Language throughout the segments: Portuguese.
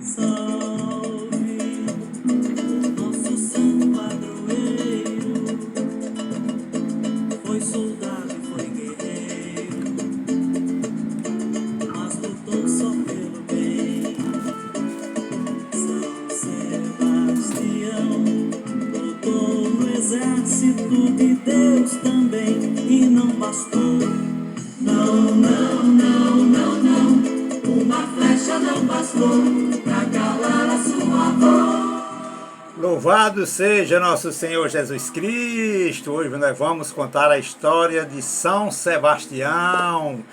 Salve o nosso santo padroeiro, foi soldado e foi guerreiro, mas lutou só pelo bem. São Sebastião lutou no exército de Deus também, e não bastou. Não, não, não, não, não, uma flecha não bastou pra calar a sua voz. Louvado seja nosso Senhor Jesus Cristo! Hoje nós vamos contar a história de São Sebastião.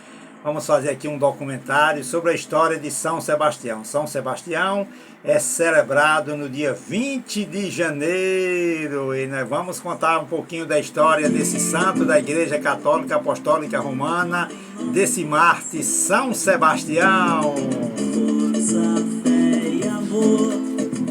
Vamos fazer aqui um documentário sobre a história de São Sebastião. São Sebastião é celebrado no dia 20 de janeiro e nós vamos contar um pouquinho da história desse santo da Igreja Católica Apostólica Romana, desse mártir São Sebastião. Força, fé e amor,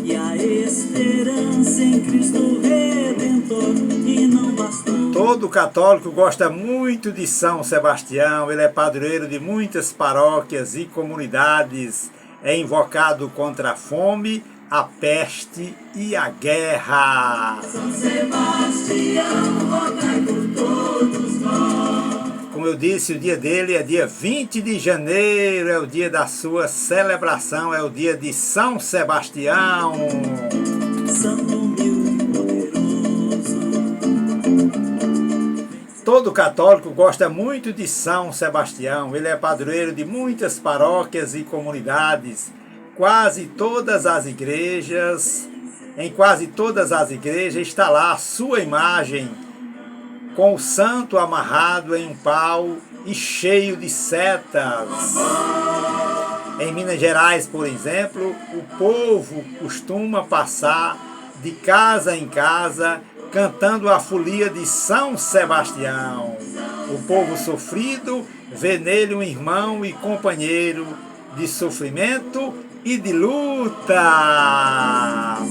e a esperança em Cristo Redentor, e não bastou. Todo católico gosta muito de São Sebastião, ele é padroeiro de muitas paróquias e comunidades, é invocado contra a fome, a peste e a guerra. São Sebastião, rogai por todos nós. Como eu disse, o dia dele é dia 20 de janeiro, é o dia da sua celebração, é o dia de São Sebastião. Santo humilde e poderoso, Todo católico gosta muito de São Sebastião, ele é padroeiro de muitas paróquias e comunidades, em quase todas as igrejas está lá a sua imagem, com o santo amarrado em um pau e cheio de setas. Em Minas Gerais, por exemplo, o povo costuma passar de casa em casa cantando a folia de São Sebastião. O povo sofrido vê nele um irmão e companheiro de sofrimento e de luta.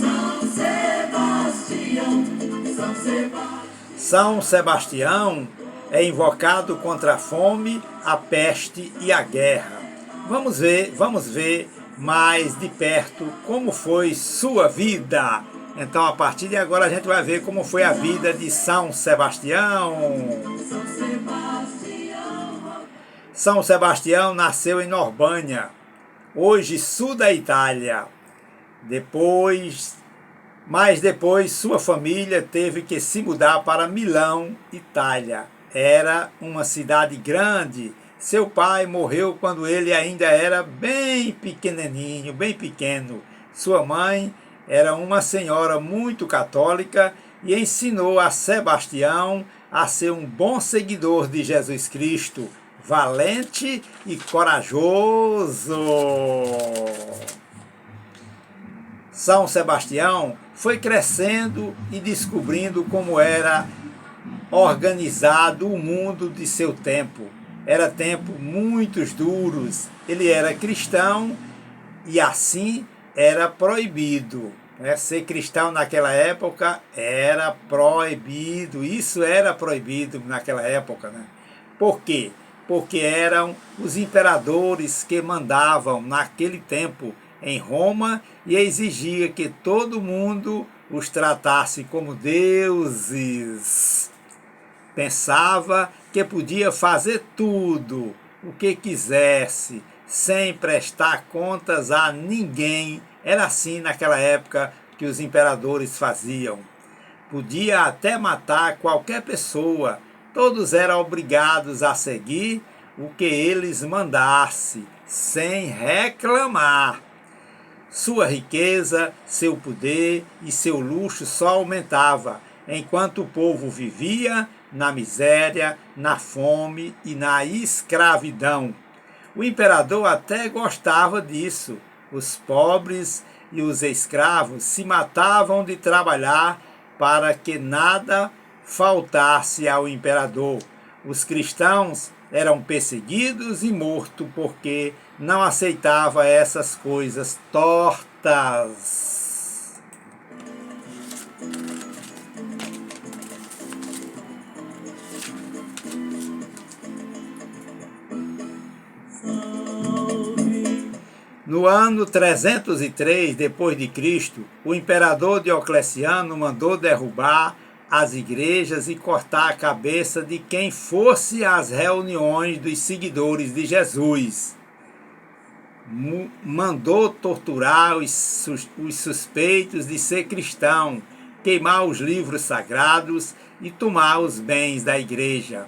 São Sebastião, São Sebastião. São Sebastião é invocado contra a fome, a peste e a guerra. Vamos ver mais de perto como foi sua vida. Então, a partir de agora, a gente vai ver como foi a vida de São Sebastião. São Sebastião nasceu em Norbânia, hoje sul da Itália. Mas depois sua família teve que se mudar para Milão, Itália. Era uma cidade grande. Seu pai morreu quando ele ainda era bem pequenininho, bem pequeno. Sua mãe era uma senhora muito católica e ensinou a Sebastião a ser um bom seguidor de Jesus Cristo, valente e corajoso. São Sebastião foi crescendo e descobrindo como era organizado o mundo de seu tempo. Era tempo muito duros. Ele era cristão e assim era proibido. Ser cristão naquela época era proibido. Isso era proibido naquela época. Por quê? Porque eram os imperadores que mandavam naquele tempo em Roma e exigia que todo mundo os tratasse como deuses. Pensava que podia fazer tudo o que quisesse, sem prestar contas a ninguém. Era assim naquela época que os imperadores faziam. Podia até matar qualquer pessoa. Todos eram obrigados a seguir o que eles mandassem, sem reclamar. Sua riqueza, seu poder e seu luxo só aumentava, enquanto o povo vivia na miséria, na fome e na escravidão. O imperador até gostava disso. Os pobres e os escravos se matavam de trabalhar para que nada faltasse ao imperador. Os cristãos eram perseguidos e mortos porque não aceitavam essas coisas tortas. No ano 303 depois de Cristo, o imperador Diocleciano mandou derrubar as igrejas e cortar a cabeça de quem fosse às reuniões dos seguidores de Jesus. Mandou torturar os suspeitos de ser cristão, queimar os livros sagrados e tomar os bens da igreja.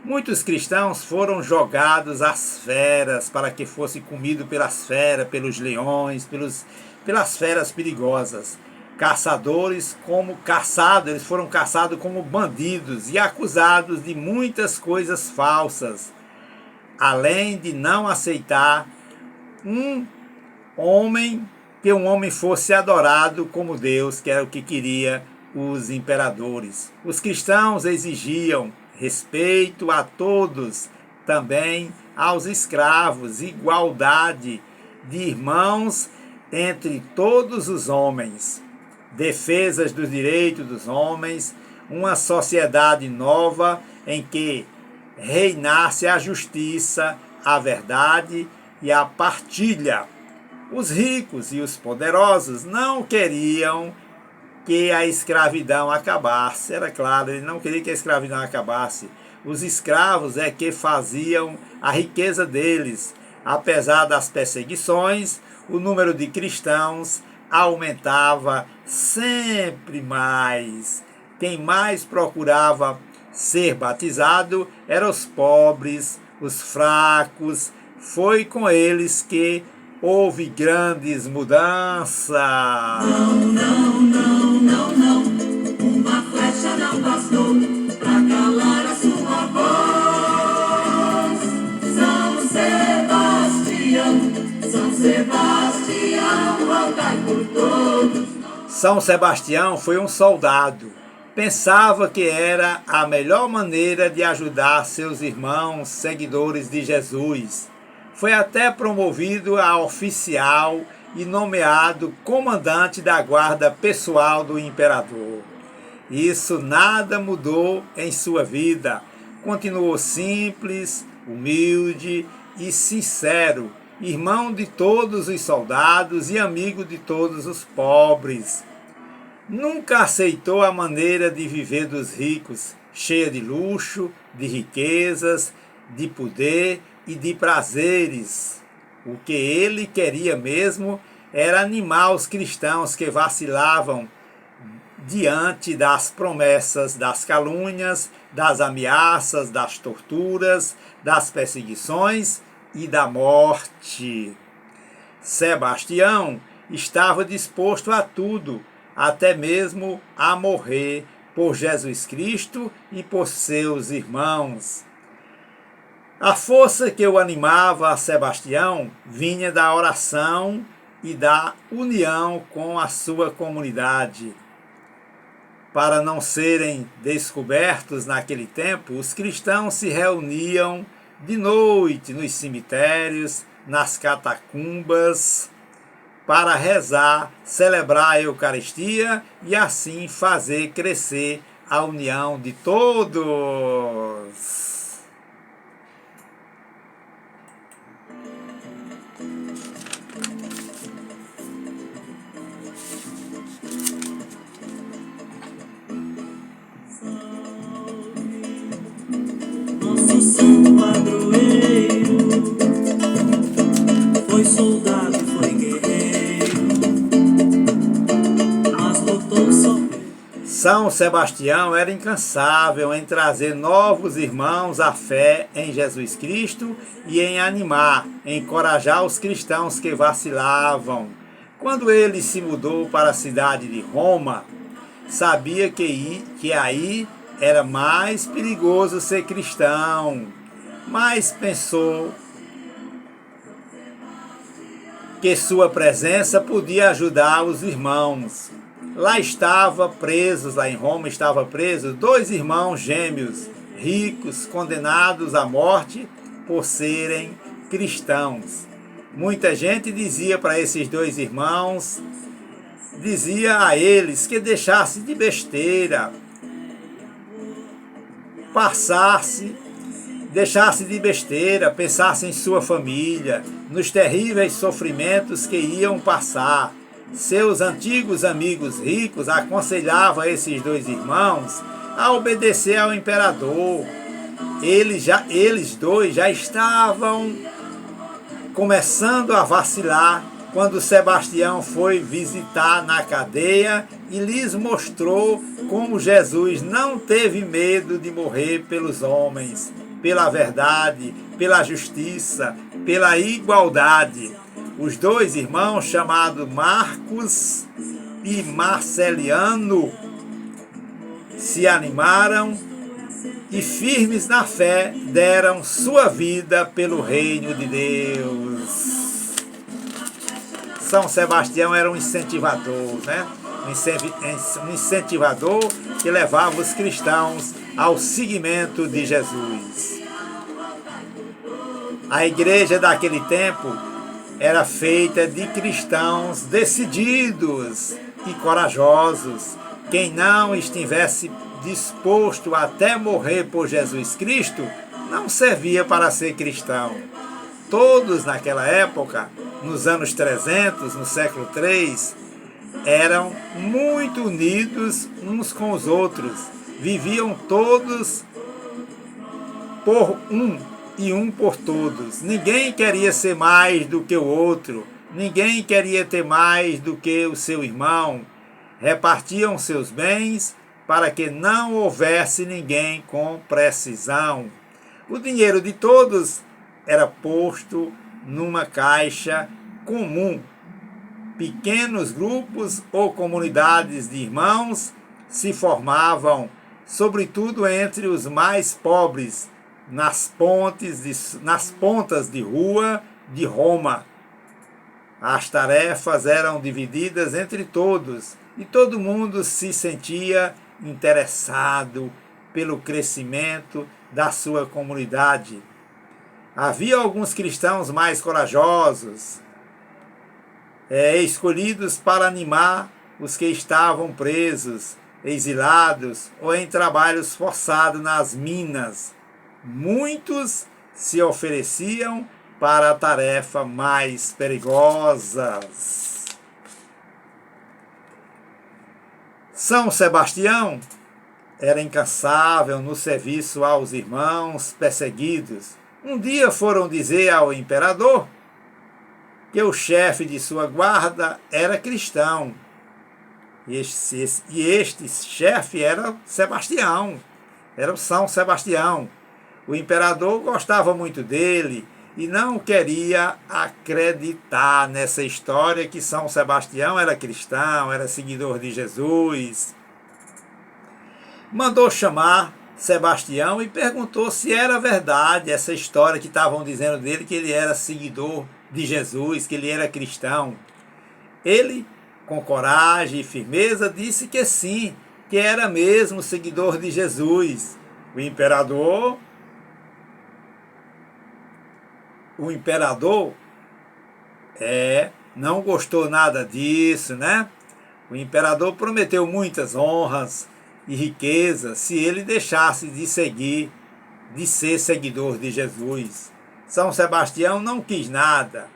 Muitos cristãos foram jogados às feras para que fosse comido pelas feras, pelos leões, pelas feras perigosas. Eles foram caçados como bandidos e acusados de muitas coisas falsas, além de não aceitar que um homem fosse adorado como Deus, que era o que queria os imperadores. Os cristãos exigiam respeito a todos, também aos escravos, igualdade de irmãos entre todos os homens, defesas dos direitos dos homens, uma sociedade nova em que reinasse a justiça, a verdade e a partilha. Os ricos e os poderosos não queriam que a escravidão acabasse. Era claro, ele não queria que a escravidão acabasse. Os escravos é que faziam a riqueza deles. Apesar das perseguições, o número de cristãos aumentava sempre mais. Quem mais procurava ser batizado eram os pobres, os fracos. Foi com eles que houve grandes mudanças. Não, não, não, não, não. Uma flecha não bastou pra calar a sua voz. São Sebastião, rogai por todos. São Sebastião foi um soldado. Pensava que era a melhor maneira de ajudar seus irmãos seguidores de Jesus. Foi até promovido a oficial e nomeado comandante da guarda pessoal do imperador. Isso nada mudou em sua vida. Continuou simples, humilde e sincero, irmão de todos os soldados e amigo de todos os pobres. Nunca aceitou a maneira de viver dos ricos, cheia de luxo, de riquezas, de poder e de prazeres. O que ele queria mesmo era animar os cristãos que vacilavam diante das promessas, das calúnias, das ameaças, das torturas, das perseguições e da morte. Sebastião estava disposto a tudo, até mesmo a morrer por Jesus Cristo e por seus irmãos. A força que o animava a Sebastião vinha da oração e da união com a sua comunidade. Para não serem descobertos naquele tempo, os cristãos se reuniam de noite nos cemitérios, nas catacumbas, para rezar, celebrar a Eucaristia e assim fazer crescer a união de todos. Nosso santo padroeiro foi soldado, foi guerreiro, mas lutou só. São Sebastião era incansável em trazer novos irmãos à fé em Jesus Cristo e em animar, encorajar os cristãos que vacilavam. Quando ele se mudou para a cidade de Roma, sabia que aí era mais perigoso ser cristão, mas pensou que sua presença podia ajudar os irmãos. Lá em Roma estava presos 2 irmãos gêmeos, ricos, condenados à morte por serem cristãos. Muita gente dizia para esses 2 irmãos, dizia a eles que deixassem de besteira, passasse deixasse de besteira, pensasse em sua família, nos terríveis sofrimentos que iam passar. Seus antigos amigos ricos aconselhavam esses dois irmãos a obedecer ao imperador. Eles dois já estavam começando a vacilar quando Sebastião foi visitar na cadeia e lhes mostrou como Jesus não teve medo de morrer pelos homens, pela verdade, pela justiça, pela igualdade. Os dois irmãos, chamados Marcos e Marceliano, se animaram e, firmes na fé, deram sua vida pelo reino de Deus. São Sebastião era um incentivador, né? Um incentivador que levava os cristãos ao seguimento de Jesus. A igreja daquele tempo era feita de cristãos decididos e corajosos. Quem não estivesse disposto até morrer por Jesus Cristo não servia para ser cristão. Todos naquela época, nos anos 300, no século III, eram muito unidos uns com os outros. Viviam todos por um e um por todos. Ninguém queria ser mais do que o outro. Ninguém queria ter mais do que o seu irmão. Repartiam seus bens para que não houvesse ninguém com precisão. O dinheiro de todos era posto numa caixa comum. Pequenos grupos ou comunidades de irmãos se formavam, sobretudo entre os mais pobres, nas pontas de rua de Roma. As tarefas eram divididas entre todos e todo mundo se sentia interessado pelo crescimento da sua comunidade. Havia alguns cristãos mais corajosos, escolhidos para animar os que estavam presos, exilados ou em trabalhos forçados nas minas. Muitos se ofereciam para a tarefa mais perigosa. São Sebastião era incansável no serviço aos irmãos perseguidos. Um dia foram dizer ao imperador que o chefe de sua guarda era cristão. E este chefe era Sebastião, era o São Sebastião. O imperador gostava muito dele e não queria acreditar nessa história que São Sebastião era cristão, era seguidor de Jesus. Mandou chamar Sebastião e perguntou se era verdade essa história que estavam dizendo dele, que ele era seguidor de Jesus, que ele era cristão. Ele, com coragem e firmeza, disse que sim, que era mesmo seguidor de Jesus. O imperador não gostou nada disso, né? O imperador prometeu muitas honras e riquezas se ele deixasse de ser seguidor de Jesus. São Sebastião não quis nada.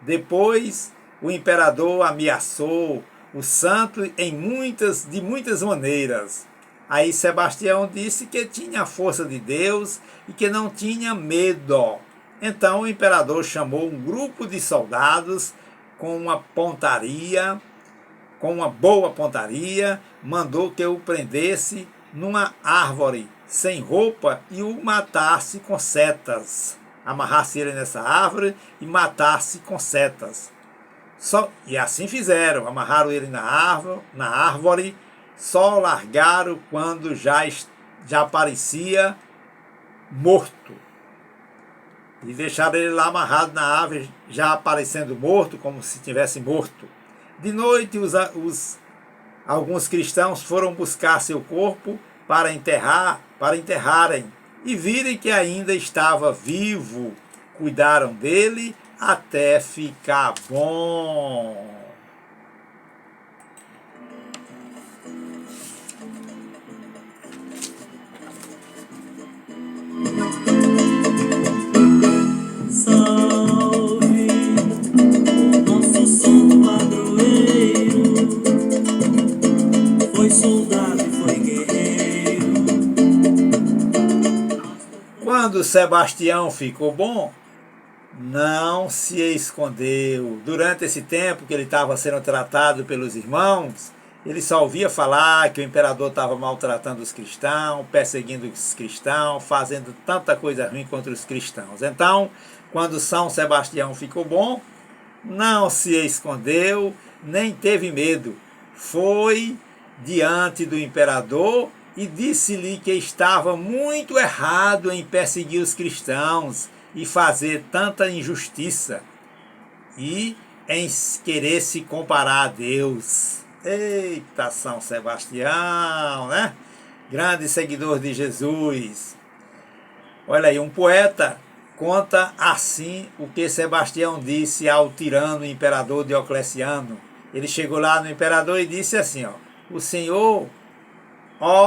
Depois, o imperador ameaçou o santo de muitas maneiras. Aí Sebastião disse que tinha a força de Deus e que não tinha medo. Então o imperador chamou um grupo de soldados com uma boa pontaria, mandou que o prendesse numa árvore sem roupa e o matasse com setas. Amarrasse ele nessa árvore e matasse com setas. E assim fizeram, amarraram ele na árvore, só largaram quando já parecia morto. E deixaram ele lá amarrado na árvore, já parecendo morto, como se tivesse morto. De noite, alguns cristãos foram buscar seu corpo para enterrarem, e virem que ainda estava vivo. Cuidaram dele até ficar bom. quando Sebastião ficou bom, não se escondeu. Durante esse tempo que ele estava sendo tratado pelos irmãos, ele só ouvia falar que o imperador estava maltratando os cristãos, perseguindo os cristãos, fazendo tanta coisa ruim contra os cristãos. Então, quando São Sebastião ficou bom, não se escondeu, nem teve medo. Foi diante do imperador e disse-lhe que estava muito errado em perseguir os cristãos e fazer tanta injustiça e em querer se comparar a Deus. Eita, São Sebastião, né? Grande seguidor de Jesus. Olha aí, um poeta conta assim o que Sebastião disse ao tirano imperador Diocleciano. Ele chegou lá no imperador e disse assim, ó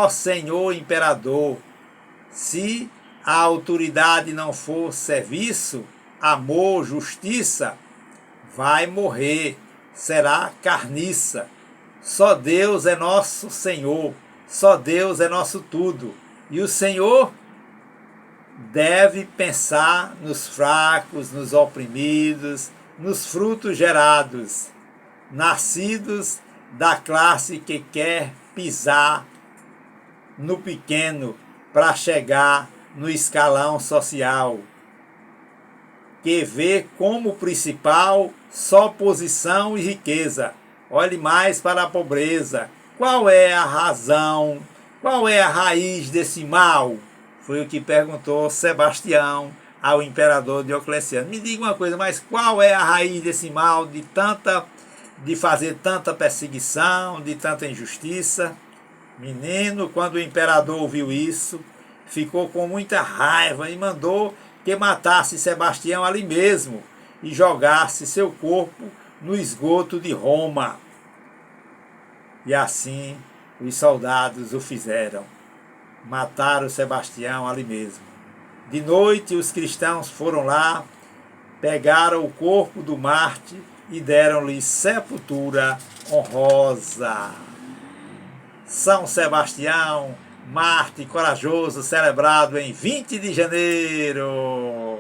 Senhor imperador, se a autoridade não for serviço, amor, justiça, vai morrer, será carniça. Só Deus é nosso Senhor, só Deus é nosso tudo. E o Senhor deve pensar nos fracos, nos oprimidos, nos frutos gerados, nascidos da classe que quer pisar no pequeno para chegar no escalão social, que vê como principal só posição e riqueza. Olhe mais para a pobreza. Qual é a razão? Qual é a raiz desse mal? Foi o que perguntou Sebastião ao imperador Diocleciano. Me diga uma coisa, mas qual é a raiz desse mal de fazer tanta perseguição, de tanta injustiça? Menino, quando o imperador ouviu isso, ficou com muita raiva e mandou que matasse Sebastião ali mesmo e jogasse seu corpo no esgoto de Roma. E assim os soldados o fizeram. Mataram Sebastião ali mesmo. De noite os cristãos foram lá, pegaram o corpo do Marte e deram-lhe sepultura honrosa. São Sebastião, Marte corajoso, celebrado em 20 de janeiro.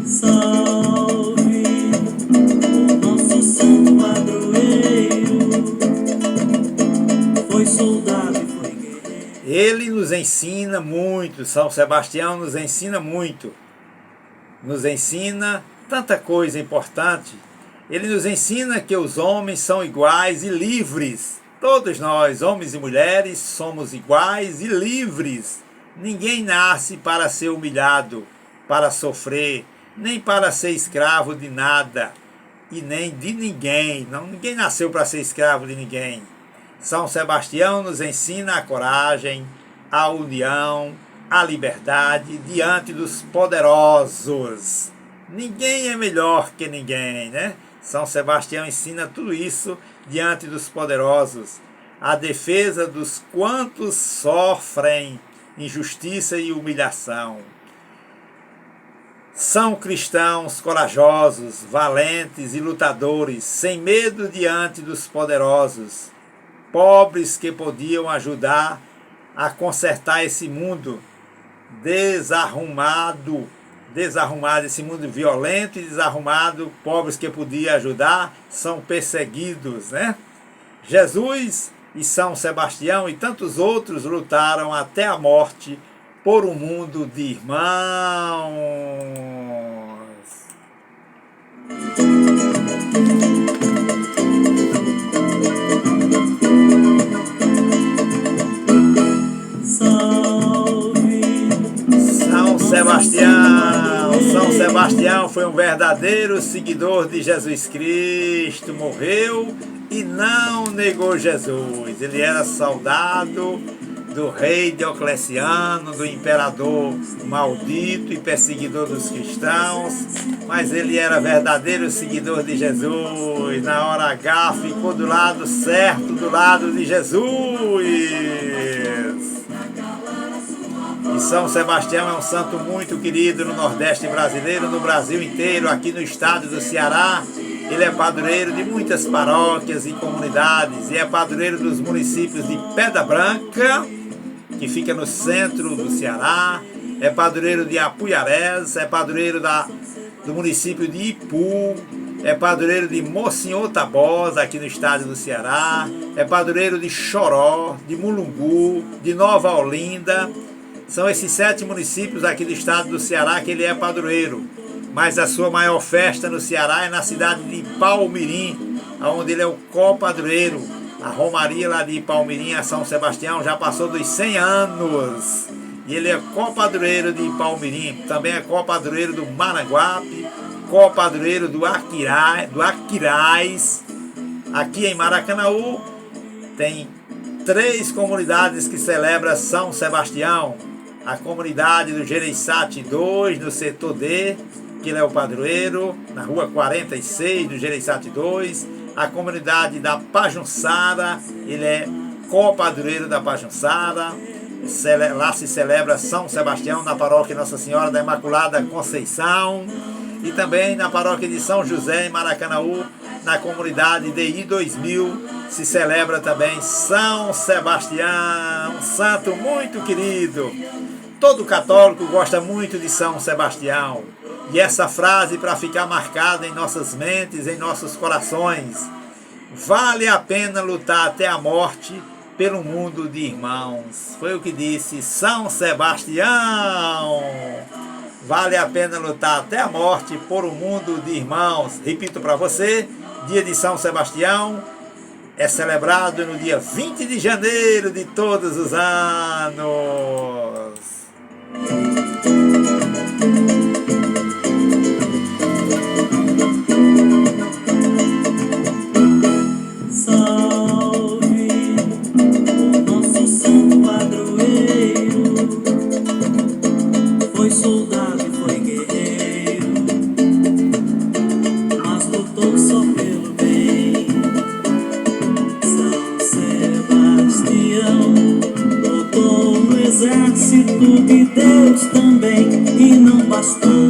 Salve o nosso santo padroeiro, foi soldado e foi guerreiro. Ele nos ensina muito, São Sebastião nos ensina muito. Nos ensina tanta coisa importante. Ele nos ensina que os homens são iguais e livres. Todos nós, homens e mulheres, somos iguais e livres. Ninguém nasce para ser humilhado, para sofrer, nem para ser escravo de nada e nem de ninguém. Ninguém nasceu para ser escravo de ninguém. São Sebastião nos ensina a coragem, a união, a liberdade diante dos poderosos. Ninguém é melhor que ninguém, né? São Sebastião ensina tudo isso diante dos poderosos. A defesa dos quantos sofrem injustiça e humilhação. São cristãos corajosos, valentes e lutadores, sem medo diante dos poderosos. Pobres que podiam ajudar a consertar esse mundo desarrumado, esse mundo violento e desarrumado. Pobres que podiam ajudar são perseguidos, né? Jesus e São Sebastião e tantos outros lutaram até a morte por um mundo de irmãos. São Sebastião foi um verdadeiro seguidor de Jesus Cristo, morreu e não negou Jesus. Ele era soldado do rei Diocleciano, do imperador maldito e perseguidor dos cristãos, mas ele era verdadeiro seguidor de Jesus. Na hora H ficou do lado certo, do lado de Jesus. E E São Sebastião é um santo muito querido no Nordeste brasileiro, no Brasil inteiro, aqui no estado do Ceará. Ele é padroeiro de muitas paróquias e comunidades e é padroeiro dos municípios de Pedra Branca, que fica no centro do Ceará, é padroeiro de Apuiarés, é padroeiro do município de Ipu, é padroeiro de Monsenhor Tabosa, aqui no estado do Ceará, é padroeiro de Choró, de Mulungu, de Nova Olinda. São esses 7 municípios aqui do estado do Ceará que ele é padroeiro. Mas a sua maior festa no Ceará é na cidade de Palmirim, onde ele é o copadroeiro. A romaria lá de Palmirim a São Sebastião já passou dos 100 anos. E ele é copadroeiro de Palmirim, também é copadroeiro do Maranguape, copadroeiro do Aquiraz. Aqui em Maracanaú tem 3 comunidades que celebram São Sebastião. A comunidade do Gereissati 2, no setor D, que ele é o padroeiro, na rua 46 do Gereissati 2. A comunidade da Pajunçara, ele é copadroeiro da Pajunçara. Lá se celebra São Sebastião na paróquia Nossa Senhora da Imaculada Conceição. E também na paróquia de São José, em Maracanaú, na comunidade DI 2000, se celebra também São Sebastião, um santo muito querido. Todo católico gosta muito de São Sebastião. E essa frase para ficar marcada em nossas mentes, em nossos corações: vale a pena lutar até a morte pelo mundo de irmãos. Foi o que disse São Sebastião. Vale a pena lutar até a morte por um mundo de irmãos. Repito para você, dia de São Sebastião é celebrado no dia 20 de janeiro de todos os anos. Salve o nosso santo padroeiro, foi soldado e foi guerreiro, mas lutou só pelo bem. São Sebastião lutou no exército de Deus também, e não bastou.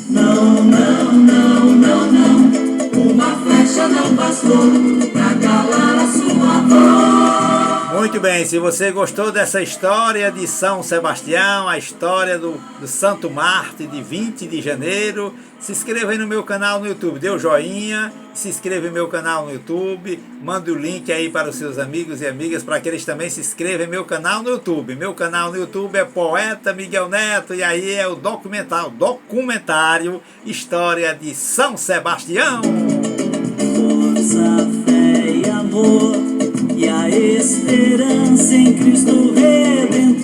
Não, não, não, não, não, uma flecha não bastou pra calar a sua voz. Muito bem, se você gostou dessa história de São Sebastião, a história do Santo Marte de 20 de janeiro, se inscreva aí no meu canal no YouTube, dê o joinha, se inscreva no meu canal no YouTube, mande o link aí para os seus amigos e amigas para que eles também se inscrevam em meu canal no YouTube. Meu canal no YouTube é Poeta Miguel Neto e aí é o documentário História de São Sebastião. Força, fé e amor, e a esperança em Cristo Redentor.